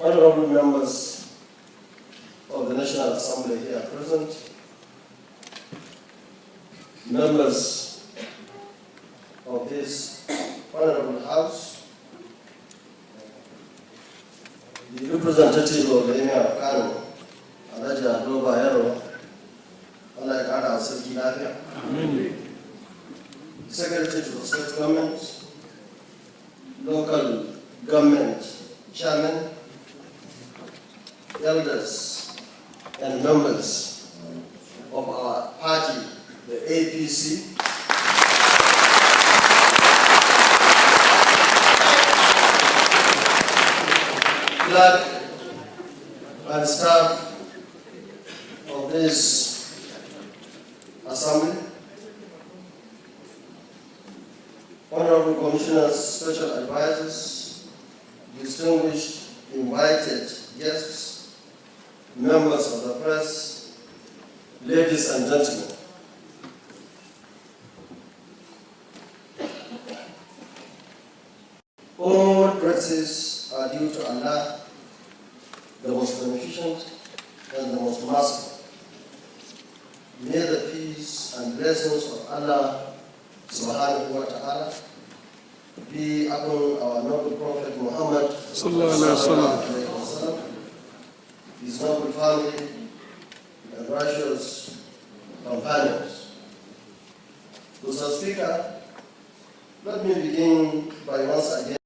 Honorable members of the National Assembly here present, members of this Honorable House, the representative of the Emir of Kano, Alhaji Ado Bayero, Allah ya kara wa sarki lafiya. Secretary to the State Government, local government chairman, elders and members of our party, the APC, clerk and staff of this assembly, honorable commissioners, special advisors, distinguished invited guests, members of the press, ladies and gentlemen. All praises are due to Allah, the most beneficent and the most merciful. May the peace and blessings of Allah subhanahu wa ta'ala be upon our noble Prophet Muhammad sallallahu alaihi wasallam, his noble family and righteous companions. Mr. Speaker, let me begin by once again